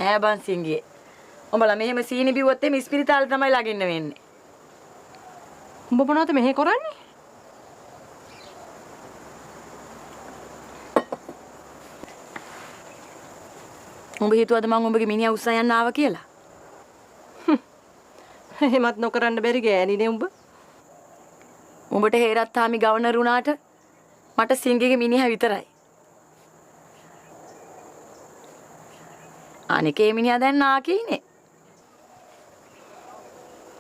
ඈ බං සිංගේ. උඹලා මෙහෙම සීනි බිව්වොත් එමේ ඉස්පිරිතාලේ තමයි ළඟින්න වෙන්නේ. උඹ මොනවද මෙහෙ කරන්නේ? උඹ හිතුවද මං උඹගේ මිනිහා උස්සා යන්න ආවා කියලා? එහෙමත් නොකරන්න බැරි ගෑණිනේ උඹ. උඹට හේරත්තාමි ගවර්නර් වුණාට මට සිංගේගේ මිනිහා විතරයි. අනිකේ මිනිහා දැන් නාකීනේ.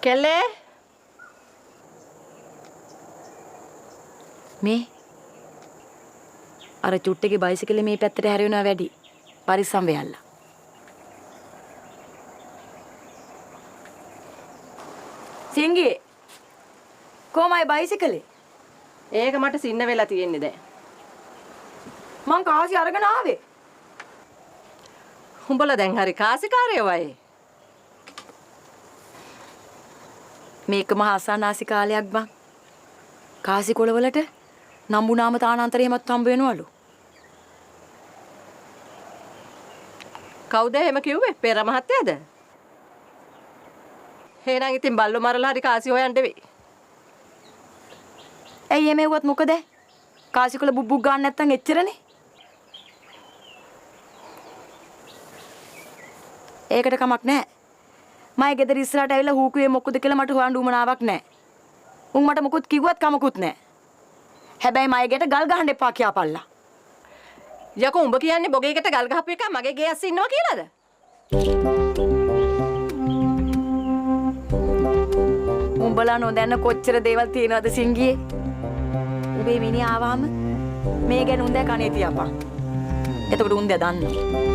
කෙල්ලේ මේ අර චුට්ටේගේ බයිසිකලේ මේ පැත්තට හැරෙනවා වැඩි. පරිස්සම් වෙයල්ලා. සිංගේ කොහමයි බයිසිකලේ? ඒක මට සින්න වෙලා තියෙන්නේ දැන්. මං කාසි අරගෙන ආවේ. උඹලා දැන් හරි කාසිකාරයෝ වයි. මේක මහා අසන්නාසි කාලයක් බං. කාසි කොළවලට නම්බුනාම තානාන්තරේ හැමත් හම්බ වෙනවලු. කවුද එහෙම කිව්වේ? පෙර මහත්තයාද? එහෙනම් ඉතින් බල්ලෝ මරලා හරි කාසි හොයන්න වෙයි. ඇයි එමෙව්වත් මොකද? කාසි කොළ බුබ්බුක් ගන්න නැත්තම් එච්චරනේ. ඒකට කමක් නැහැ. මගේ ගෙදර ඉස්සරහට ඇවිල්ලා හූකුවේ මොකද කියලා මට හොයන්න උවමනාවක් නැහැ. උන් මට මොකුත් කිව්වත් කමකුත් නැහැ. හැබැයි මගේ ගෙට ගල් ගහන්න එපා කියපල්ලා. යකෝ උඹ කියන්නේ බොගේකට ගල් ගහපු එක මගේ ගේ ඇස්සේ ඉන්නවා කියලාද? උඹලා නොදැන්න කොච්චර දේවල් තියෙනවද සිංගියේ? උඹේ මිනිහා ආවම මේ ගැන උන්දෑ කනේ තියපන්. එතකොට උන්දෑ දන්නවා.